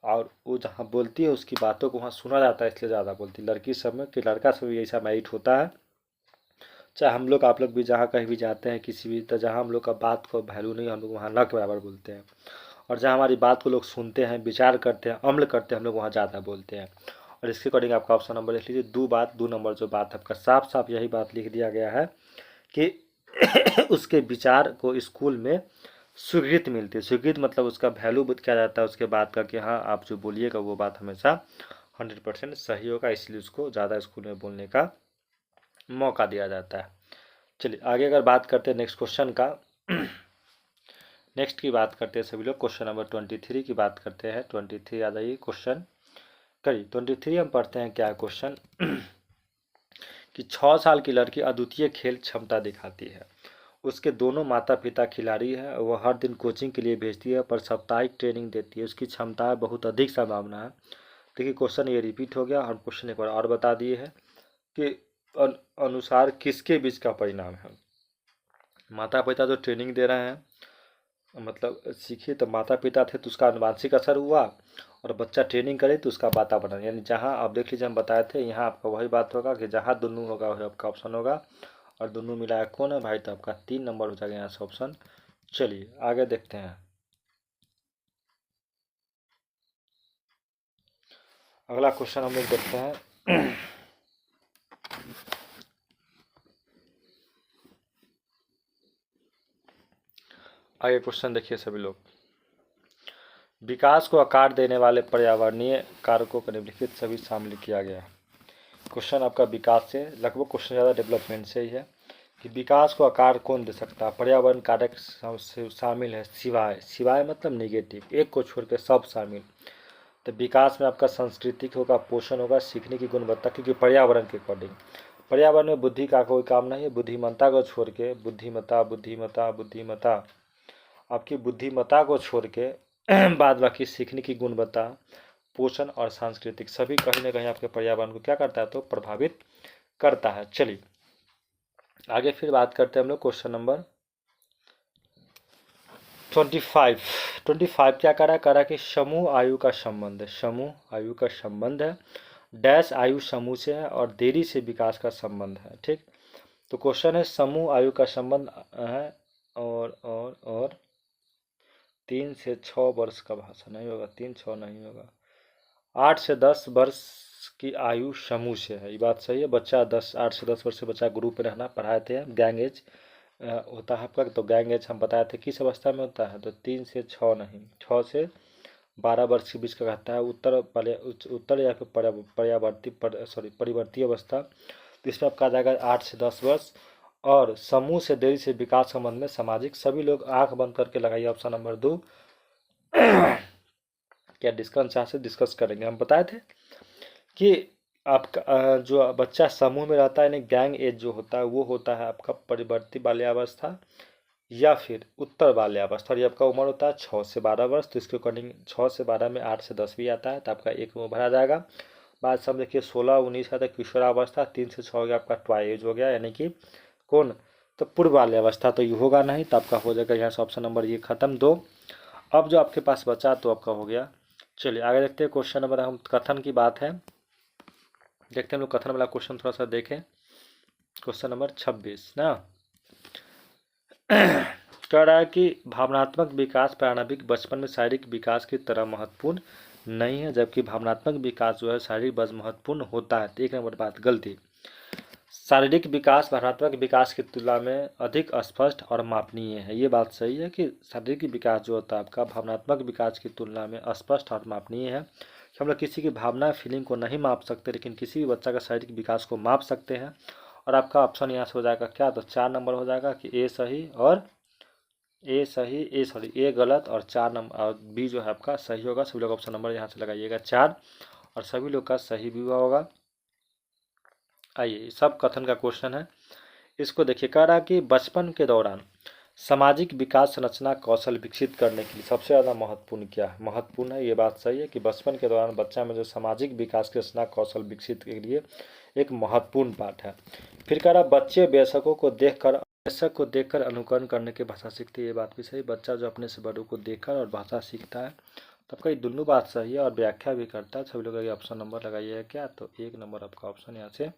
और वो जहाँ बोलती है उसकी बातों को वहाँ सुना जाता है, इसलिए ज़्यादा बोलती है। लड़की सब में कि लड़का सब भी ऐसा मैरिट होता है, चाहे हम लोग आप लोग भी जहाँ कहीं भी जाते हैं किसी भी, तो जहाँ हम लोग का बात को वैल्यू नहीं, हम लोग वहाँ न के बराबर बोलते हैं। और जहाँ हमारी बात को लोग सुनते हैं, विचार करते हैं, अमल करते हैं, हम लोग वहाँ ज़्यादा बोलते हैं। और इसके अकॉर्डिंग आपका ऑप्शन नंबर लिख लीजिए, 2 नंबर जो बात आपका साफ साफ यही बात लिख दिया गया है कि उसके विचार को स्कूल में स्वीकृति मिलती है। स्वीकृति मतलब उसका वैल्यू किया जाता है उसके बात का, कि हाँ आप जो बोलिएगा वो बात हमेशा 100% सही होगा, इसलिए उसको ज़्यादा स्कूल में बोलने का मौका दिया जाता है। चलिए आगे अगर बात करते हैं नेक्स्ट क्वेश्चन का। नेक्स्ट की बात करते हैं सभी लोग, क्वेश्चन नंबर 23 की बात करते हैं। 23 आ जाइए, क्वेश्चन करिए। 23 हम पढ़ते हैं क्या क्वेश्चन कि 6 साल की लड़की अद्वितीय खेल क्षमता दिखाती है। उसके दोनों माता पिता खिलाड़ी हैं, वह हर दिन कोचिंग के लिए भेजती है पर साप्ताहिक ट्रेनिंग देती है। उसकी क्षमता बहुत अधिक संभावना है। देखिए क्वेश्चन ये रिपीट हो गया, हम क्वेश्चन एक बार और बता दिए हैं कि अनुसार किसके बीच का परिणाम है। माता पिता जो ट्रेनिंग दे रहे हैं, मतलब सीखे तो माता पिता थे तो उसका आनुवांशिक असर हुआ, और बच्चा ट्रेनिंग करे तो उसका वातावरण, यानी जहाँ आप देख लीजिए हम बताए थे, यहाँ आपका वही बात होगा कि जहाँ दोनों होगा वही आपका ऑप्शन होगा। और दोनों मिलाया कौन है भाई, तो आपका 3 नंबर हो जाएगा यहाँ से ऑप्शन। चलिए आगे देखते हैं। अगला क्वेश्चन हम लोग देखते हैं। आगे क्वेश्चन देखिए सभी लोग, विकास को आकार देने वाले पर्यावरणीय कारकों को निम्नलिखित सभी शामिल किया गया है। क्वेश्चन आपका विकास से, लगभग क्वेश्चन ज़्यादा डेवलपमेंट से ही है कि विकास को आकार कौन दे सकता है। पर्यावरण कारक शामिल है, सिवाय, सिवाय मतलब निगेटिव, एक को छोड़ के सब शामिल। तो विकास में आपका सांस्कृतिक होगा, पोषण होगा, सीखने की गुणवत्ता, क्योंकि पर्यावरण के अकॉर्डिंग, पर्यावरण में बुद्धि का कोई काम नहीं है। बुद्धिमत्ता को छोड़ के, बुद्धिमत्ता बुद्धिमत्ता बुद्धिमत्ता, आपकी बुद्धिमत्ता को छोड़ के बाद बाकी सीखने की गुणवत्ता, पोषण और सांस्कृतिक सभी कहीं ना कहीं आपके पर्यावरण को क्या करता है, तो प्रभावित करता है। चलिए आगे फिर बात करते हैं हम लोग क्वेश्चन नंबर 25 क्या करा कि समूह आयु का संबंध है, समूह आयु का संबंध है, डैश आयु समूह से है और देरी से विकास का संबंध है। ठीक, तो क्वेश्चन है समूह आयु का संबंध है, और 3 से 6 वर्ष का भाषा नहीं होगा, 3-6 नहीं होगा, 8 से 10 वर्ष की आयु समूह से है। ये बात सही है। बच्चा 8 से 10 वर्ष से बच्चा ग्रुप में रहना, पढ़ाए थे, गैंग एज होता है आपका। तो गैंग एज हम बताए थे किस अवस्था में होता है, तो 3 से 6 नहीं, 6 से 12 वर्ष के बीच का रहता है। उत्तर या फिर परिवर्ती अवस्था, तो इसमें आपका आ जाएगा 8 से 10 वर्ष। और समूह से देरी से विकास संबंध में सामाजिक, सभी लोग आंख बंद करके लगाइए ऑप्शन नंबर 2। क्या डिस्कस करेंगे, हम बताए थे कि आपका जो बच्चा समूह में रहता है, यानी गैंग एज जो होता है वो होता है आपका परिवर्ती बाल्यावस्था या फिर उत्तर बाल्यावस्था। और ये आपका उम्र होता है 6 से 12 वर्ष। तो इसके अकॉर्डिंग 6 से 12 में 8 से 10 भी आता है, तो आपका एक में भरा जाएगा। बाद सब देखिए 16-19 का था किशोरावस्था, 3 से 6 हो गया आपका ट्वाई एज हो गया, यानी कि कौन, तो पूर्व बाल्यावस्था। तो ये होगा नहीं, तो आपका हो जाएगा यहाँ से ऑप्शन नंबर ये खत्म 2। अब जो आपके पास बचा तो आपका हो गया। चलिए आगे देखते हैं क्वेश्चन नंबर, हम कथन की बात है, देखते हैं हम लोग कथन वाला क्वेश्चन थोड़ा सा देखें। क्वेश्चन नंबर 26 ना कह रहा है कि भावनात्मक विकास प्रारंभिक बचपन में शारीरिक विकास की तरह महत्वपूर्ण नहीं है, जबकि भावनात्मक विकास जो है शारीरिक बस महत्वपूर्ण होता है। तो 1 नंबर बात गलती, शारीरिक विकास भावनात्मक विकास की तुलना में अधिक स्पष्ट और मापनीय है। ये बात सही है कि शारीरिक विकास जो होता है आपका भावनात्मक विकास की तुलना में स्पष्ट और मापनीय है। हम लोग किसी की भावना फीलिंग को नहीं माप सकते, लेकिन किसी भी बच्चा का शारीरिक विकास को माप सकते हैं। और आपका ऑप्शन यहाँ से हो जाएगा क्या, तो 4 नंबर हो जाएगा कि ए सही और ए गलत और 4 नंबर और बी जो है आपका सही होगा। सभी लोग ऑप्शन नंबर यहाँ से लगाइएगा 4 और सभी लोग का सही भी हुआ होगा। आइए सब कथन का क्वेश्चन है, इसको देखिए। कह रहा कि बचपन के दौरान सामाजिक विकास संरचना कौशल विकसित करने के लिए सबसे ज़्यादा महत्वपूर्ण क्या है, महत्वपूर्ण है, ये बात सही है कि बचपन के दौरान बच्चा में जो सामाजिक विकास की रचना कौशल विकसित के लिए एक महत्वपूर्ण पाठ है। फिर कह रहा बच्चे वयस्कों को देखकर अनुकरण करने की भाषा सीखते हैं, ये बात भी सही। बच्चा जो अपने से बड़ों को देखकर और भाषा सीखता है, तब का ये दोनों बात सही है और व्याख्या भी करता है। सभी लोग ये ऑप्शन नंबर लगाइएगा क्या, तो 1 नंबर आपका ऑप्शन यहाँ से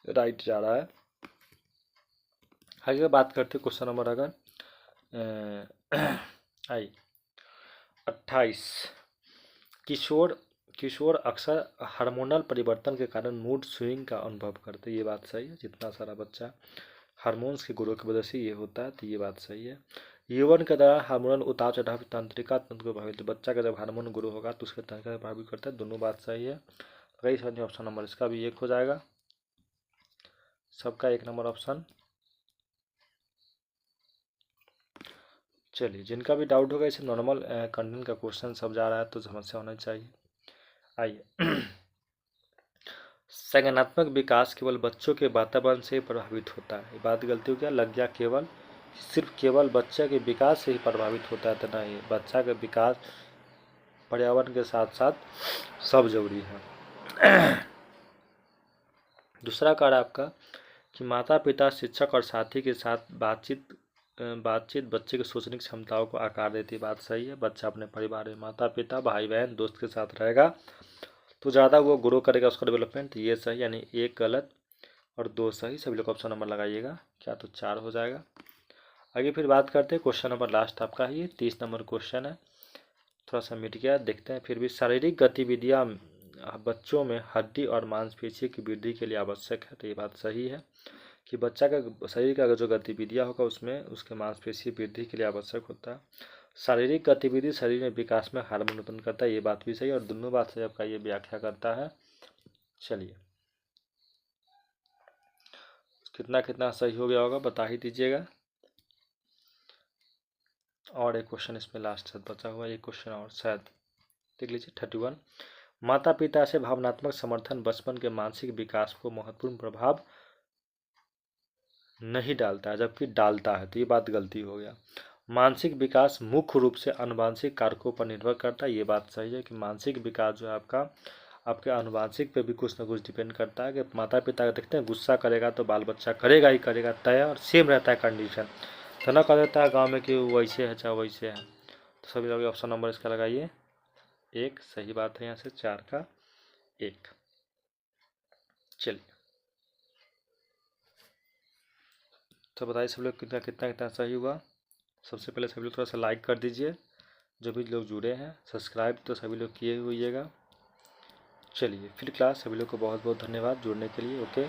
राइट जा रहा है। आगे बात करते हैं क्वेश्चन नंबर अगर आई 28। किशोर अक्सर हार्मोनल परिवर्तन के कारण मूड स्विंग का अनुभव करते हैं, ये बात सही है। जितना सारा बच्चा हार्मोन्स के गुणों की वजह से ये होता है, तो ये बात सही है। यौवन के दौरान हार्मोनल उतार चढ़ाव तंत्रिका तंत्र को प्रभावित, बच्चा का जब हार्मोन गुरु होगा तो उसके तंत्रिका प्रभावित करता है, दोनों बात सही है। कई समझ ऑप्शन नंबर इसका भी 1 हो जाएगा, सबका 1 नंबर ऑप्शन। चलिए जिनका भी डाउट होगा, इसे नॉर्मल कंटेंट का क्वेश्चन सब जा रहा है तो समस्या होना चाहिए। आइए संज्ञानात्मक विकास केवल बच्चों के वातावरण से प्रभावित होता है, ये बात गलती हो गया, लग गया केवल बच्चे के विकास से ही प्रभावित होता है, तो नहीं, बच्चा का विकास पर्यावरण के साथ साथ सब जरूरी है। दूसरा कार्य आपका कि माता पिता शिक्षक और साथी के साथ बातचीत बच्चे की सोचने की क्षमताओं को आकार देती है, बात सही है। बच्चा अपने परिवार में माता पिता भाई बहन दोस्त के साथ रहेगा तो ज़्यादा वो ग्रो करेगा उसका डेवलपमेंट, ये सही, यानी 1 गलत और 2 सही। सभी लोग ऑप्शन नंबर लगाइएगा क्या, तो 4 हो जाएगा। आगे फिर बात करते हैं क्वेश्चन नंबर लास्ट आपका ही 30 नंबर क्वेश्चन है, थोड़ा सा मिट गया, देखते हैं फिर भी। शारीरिक गतिविधियाँ बच्चों में हड्डी और मांसपेशी की वृद्धि के लिए आवश्यक है, तो ये बात सही है कि बच्चा का शरीर का जो गतिविधियाँ होगा उसमें उसके मांसपेशी वृद्धि के लिए आवश्यक होता है। शारीरिक गतिविधि शरीर में विकास में हार्मोन उत्पन्न करता है, ये बात भी सही और दोनों बात सही आपका ये व्याख्या करता है। चलिए कितना कितना सही हो गया होगा बता ही दीजिएगा। और एक क्वेश्चन इसमें लास्ट से बचा हुआ, एक क्वेश्चन और शायद देख लीजिए 31। माता पिता से भावनात्मक समर्थन बचपन के मानसिक विकास को महत्वपूर्ण प्रभाव नहीं डालता है, जबकि डालता है, तो ये बात गलती हो गया। मानसिक विकास मुख्य रूप से आनुवंशिक कारकों पर निर्भर करता है, ये बात सही है कि मानसिक विकास जो है आपके आनुवंशिक पे भी कुछ ना कुछ डिपेंड करता है। कि माता पिता देखते हैं गुस्सा करेगा तो बाल बच्चा करेगा ही करेगा, तय और सेम रहता है कंडीशन, तो ना कह देता है गाँव में कि वैसे है चाहे वैसे है। तो सभी लोग ऑप्शन नंबर इसका लगाइए 1 सही बात है, यहाँ से 4 का 1। चलिए तो बताइए सब लोग कितना कितना कितना सही हुआ। सबसे पहले सभी लोग थोड़ा सा लाइक कर दीजिए, जो भी लोग जुड़े हैं, सब्सक्राइब तो सभी लोग किए हुइएगा। चलिए फिर क्लास, सभी लोग को बहुत बहुत धन्यवाद जुड़ने के लिए। ओके।